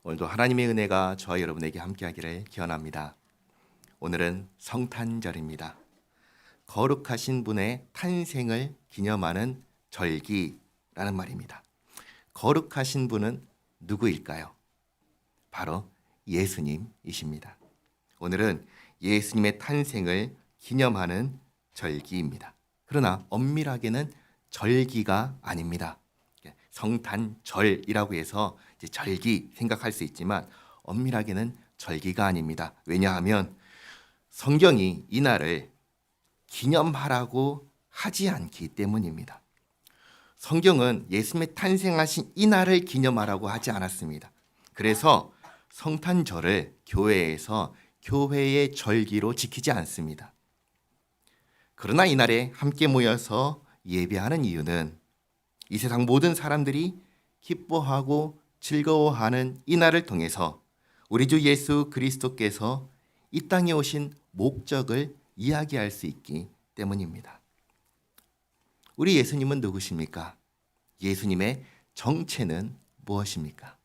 오늘도 하나님의 은혜가 저와 여러분에게 함께하기를 기원합니다. 오늘은 성탄절입니다. 거룩하신 분의 탄생을 기념하는 절기라는 말입니다. 거룩하신 분은 누구일까요? 바로 예수님이십니다. 오늘은 예수님의 탄생을 기념하는 절기입니다. 그러나 엄밀하게는 절기가 아닙니다. 성탄절이라고 해서 이제 절기 생각할 수 있지만 엄밀하게는 절기가 아닙니다. 왜냐하면 성경이 이날을 기념하라고 하지 않기 때문입니다. 성경은 예수님의 탄생하신 이날을 기념하라고 하지 않았습니다. 그래서 성탄절을 교회에서 교회의 절기로 지키지 않습니다. 그러나 이날에 함께 모여서 예배하는 이유는 이 세상 모든 사람들이 기뻐하고 즐거워하는 이날을 통해서 우리 주 예수 그리스도께서 이 땅에 오신 목적을 이야기할 수 있기 때문입니다. 우리 예수님은 누구십니까? 예수님의 정체는 무엇입니까?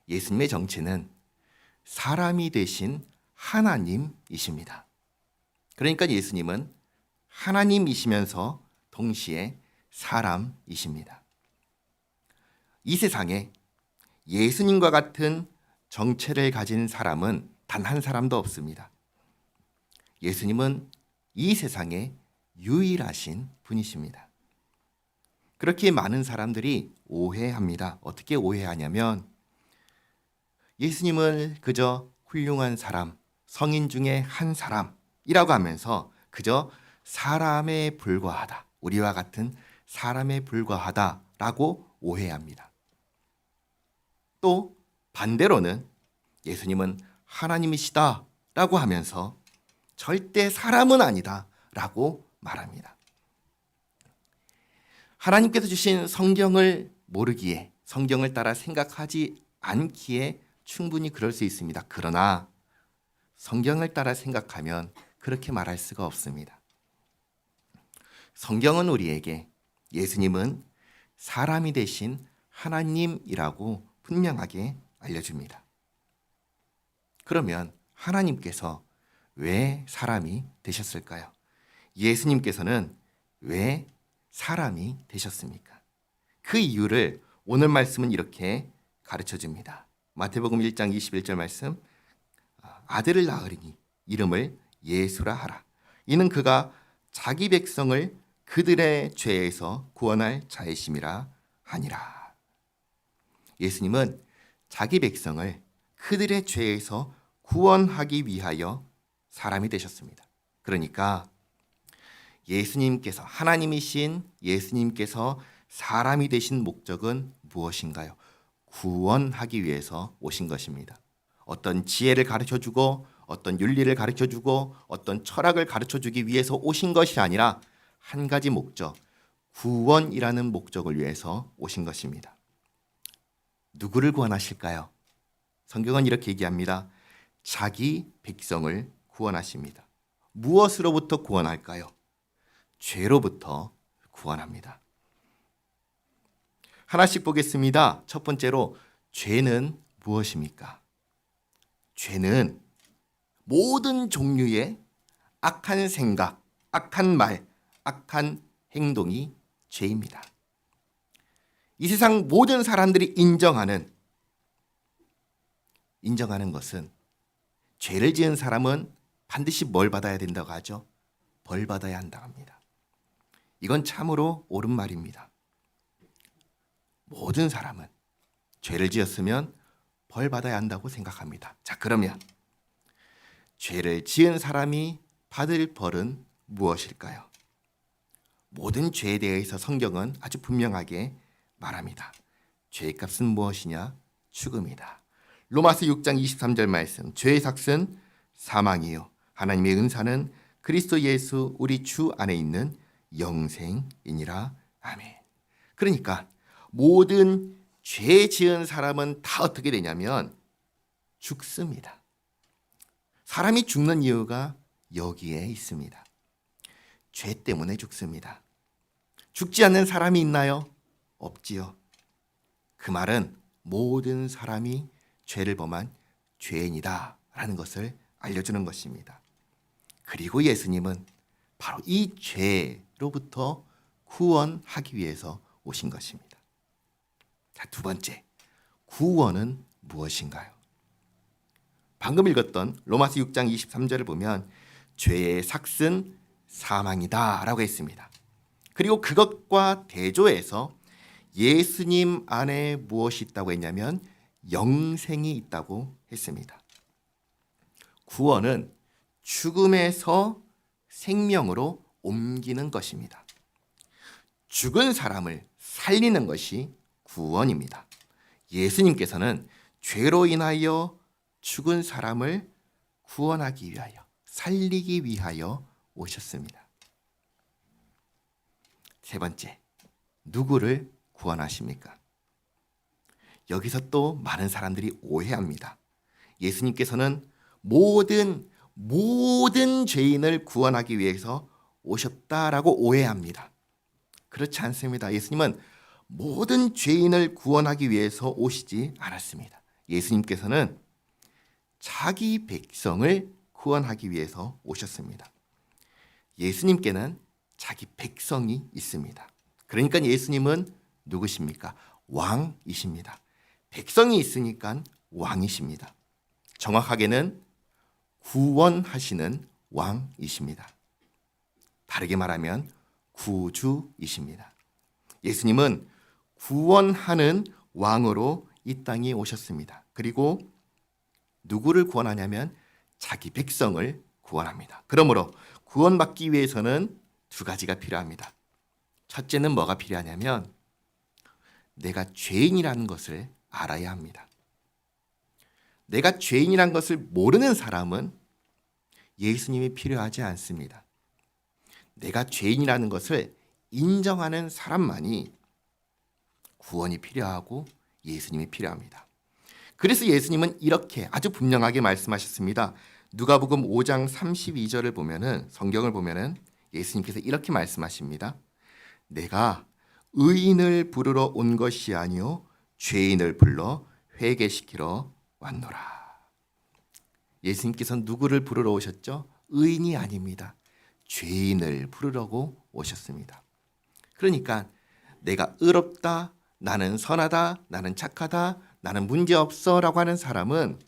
예수님의 정체는 사람이 되신 하나님이십니다. 그러니까 예수님은 하나님이시면서 동시에 사람이십니다. 이 세상에 예수님과 같은 정체를 가진 사람은 단 한 사람도 없습니다. 예수님은 이 세상에 유일하신 분이십니다. 그렇게 많은 사람들이 오해합니다. 어떻게 오해하냐면 예수님을 그저 훌륭한 사람, 성인 중에 한 사람이라고 하면서 그저 사람에 불과하다, 우리와 같은 사람에 불과하다라고 오해합니다. 또 반대로는 예수님은 하나님이시다라고 하면서 절대 사람은 아니다라고 말합니다. 하나님께서 주신 성경을 모르기에, 성경을 따라 생각하지 않기에 충분히 그럴 수 있습니다. 그러나 성경을 따라 생각하면 그렇게 말할 수가 없습니다. 성경은 우리에게 예수님은 사람이 되신 하나님이라고 분명하게 알려줍니다. 그러면 하나님께서 왜 사람이 되셨을까요? 예수님께서는 왜 사람이 되셨습니까? 그 이유를 오늘 말씀은 이렇게 가르쳐 줍니다. 마태복음 1장 21절 말씀, 아들을 낳으리니 이름을 예수라 하라. 이는 그가 자기 백성을 그들의 죄에서 구원할 자이심이라 하니라. 예수님은 자기 백성을 그들의 죄에서 구원하기 위하여 사람이 되셨습니다. 그러니까 예수님께서, 하나님이신 예수님께서 사람이 되신 목적은 무엇인가요? 구원하기 위해서 오신 것입니다. 어떤 지혜를 가르쳐주고 어떤 윤리를 가르쳐주고 어떤 철학을 가르쳐주기 위해서 오신 것이 아니라 한 가지 목적, 구원이라는 목적을 위해서 오신 것입니다. 누구를 구원하실까요? 성경은 이렇게 얘기합니다. 자기 백성을 구원하십니다. 무엇으로부터 구원할까요? 죄로부터 구원합니다. 하나씩 보겠습니다. 첫 번째로, 죄는 무엇입니까? 죄는 모든 종류의 악한 생각, 악한 말, 악한 행동이 죄입니다. 이 세상 모든 사람들이 인정하는 것은 죄를 지은 사람은 반드시 뭘 받아야 된다고 하죠? 벌 받아야 한다고 합니다. 이건 참으로 옳은 말입니다. 모든 사람은 죄를 지었으면 벌 받아야 한다고 생각합니다. 자, 그러면 죄를 지은 사람이 받을 벌은 무엇일까요? 모든 죄에 대해서 성경은 아주 분명하게 말합니다. 죄의 값은 무엇이냐? 죽음이다. 로마서 6장 23절 말씀, 죄의 삭은 사망이요 하나님의 은사는 그리스도 예수 우리 주 안에 있는 영생이니라. 아멘. 그러니까 모든 죄 지은 사람은 다 어떻게 되냐면 죽습니다. 사람이 죽는 이유가 여기에 있습니다. 죄 때문에 죽습니다. 죽지 않는 사람이 있나요? 없지요. 그 말은 모든 사람이 죄를 범한 죄인이다 라는 것을 알려주는 것입니다. 그리고 예수님은 바로 이 죄로부터 구원하기 위해서 오신 것입니다. 자, 두 번째, 구원은 무엇인가요? 방금 읽었던 로마서 6장 23절을 보면 죄의 삭은 사망이다 라고 했습니다. 그리고 그것과 대조해서 예수님 안에 무엇이 있다고 했냐면 영생이 있다고 했습니다. 구원은 죽음에서 생명으로 옮기는 것입니다. 죽은 사람을 살리는 것이 구원입니다. 예수님께서는 죄로 인하여 죽은 사람을 구원하기 위하여, 살리기 위하여 오셨습니다. 세 번째, 누구를 구원하십니까? 여기서 또 많은 사람들이 오해합니다. 예수님께서는 모든 죄인을 구원하기 위해서 오셨다라고 오해합니다. 그렇지 않습니다. 예수님은 모든 죄인을 구원하기 위해서 오시지 않았습니다. 예수님께서는 자기 백성을 구원하기 위해서 오셨습니다. 예수님께는 자기 백성이 있습니다. 그러니까 예수님은 누구십니까? 왕이십니다. 백성이 있으니까 왕이십니다. 정확하게는 구원하시는 왕이십니다. 다르게 말하면 구주이십니다. 예수님은 구원하는 왕으로 이 땅에 오셨습니다. 그리고 누구를 구원하냐면 자기 백성을 구원합니다. 그러므로 구원받기 위해서는 두 가지가 필요합니다. 첫째는 뭐가 필요하냐면 내가 죄인이라는 것을 알아야 합니다. 내가 죄인이라는 것을 모르는 사람은 예수님이 필요하지 않습니다. 내가 죄인이라는 것을 인정하는 사람만이 구원이 필요하고 예수님이 필요합니다. 그래서 예수님은 이렇게 아주 분명하게 말씀하셨습니다. 누가복음 5장 32절을 보면은, 성경을 보면은 예수님께서 이렇게 말씀하십니다. 내가 의인을 부르러 온 것이 아니요 죄인을 불러 회개시키러 왔노라. 예수님께서는 누구를 부르러 오셨죠? 의인이 아닙니다. 죄인을 부르려고 오셨습니다. 그러니까 내가 의롭다, 나는 선하다, 나는 착하다, 나는 문제없어 라고 하는 사람은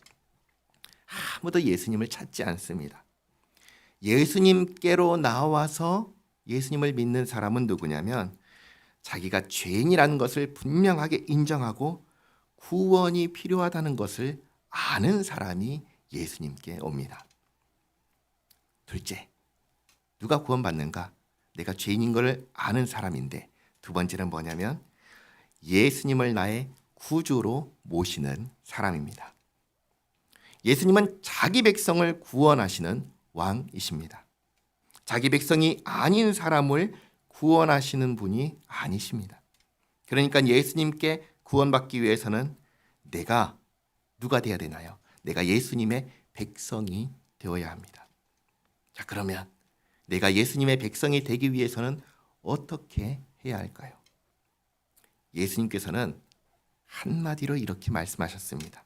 아무도 예수님을 찾지 않습니다. 예수님께로 나와서 예수님을 믿는 사람은 누구냐면 자기가 죄인이라는 것을 분명하게 인정하고 구원이 필요하다는 것을 아는 사람이 예수님께 옵니다. 둘째, 누가 구원받는가? 내가 죄인인 것을 아는 사람인데, 두 번째는 뭐냐면 예수님을 나의 구주로 모시는 사람입니다. 예수님은 자기 백성을 구원하시는 왕이십니다. 자기 백성이 아닌 사람을 구원하시는 분이 아니십니다. 그러니까 예수님께 구원받기 위해서는 내가 누가 되어야 되나요? 내가 예수님의 백성이 되어야 합니다. 자, 그러면 내가 예수님의 백성이 되기 위해서는 어떻게 해야 할까요? 예수님께서는 한마디로 이렇게 말씀하셨습니다.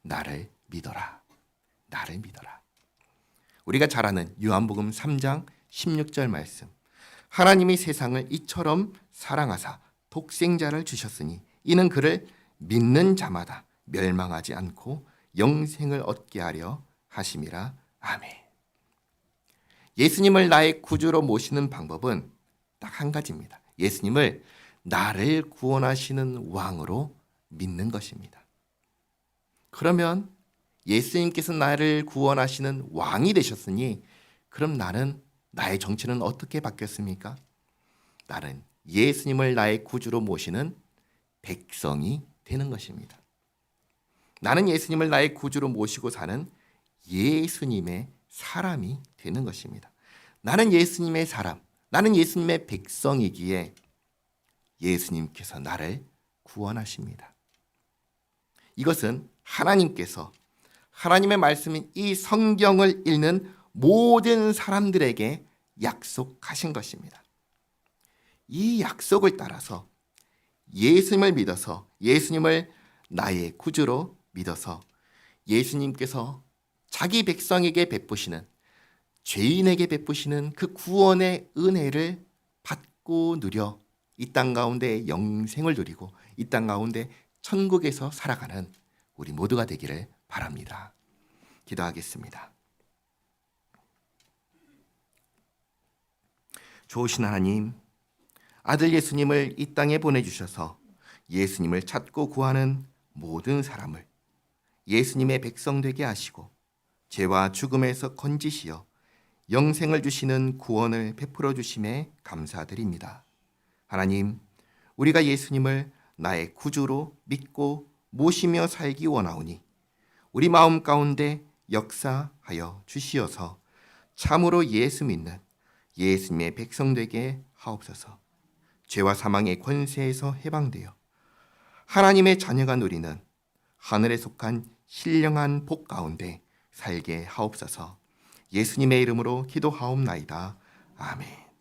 나를 믿어라. 나를 믿어라. 우리가 잘 아는 요한복음 3장 16절 말씀. 하나님이 세상을 이처럼 사랑하사 독생자를 주셨으니 이는 그를 믿는 자마다 멸망하지 않고 영생을 얻게 하려 하심이라. 아멘. 예수님을 나의 구주로 모시는 방법은 딱 한 가지입니다. 예수님을 나를 구원하시는 왕으로 믿는 것입니다. 그러면 예수님께서 나를 구원하시는 왕이 되셨으니 그럼 나의 정체는 어떻게 바뀌었습니까? 나는 예수님을 나의 구주로 모시는 백성이 되는 것입니다. 나는 예수님을 나의 구주로 모시고 사는 예수님의 사람이 되는 것입니다. 나는 예수님의 사람, 나는 예수님의 백성이기에 예수님께서 나를 구원하십니다. 이것은 하나님께서 하나님의 말씀인 이 성경을 읽는 모든 사람들에게 약속하신 것입니다. 이 약속을 따라서 예수님을 믿어서 예수님을 나의 구주로 믿어서 예수님께서 자기 백성에게 베푸시는, 죄인에게 베푸시는 그 구원의 은혜를 받고 누려 이 땅 가운데 영생을 누리고 이 땅 가운데 천국에서 살아가는 우리 모두가 되기를 바랍니다. 기도하겠습니다. 좋으신 하나님, 아들 예수님을 이 땅에 보내주셔서 예수님을 찾고 구하는 모든 사람을 예수님의 백성 되게 하시고 죄와 죽음에서 건지시어 영생을 주시는 구원을 베풀어 주심에 감사드립니다. 하나님, 우리가 예수님을 나의 구주로 믿고 모시며 살기 원하오니 우리 마음 가운데 역사하여 주시어서 참으로 예수 믿는 예수님의 백성 되게 하옵소서. 죄와 사망의 권세에서 해방되어 하나님의 자녀가 누리는 하늘에 속한 신령한 복 가운데 살게 하옵소서. 예수님의 이름으로 기도하옵나이다. 아멘.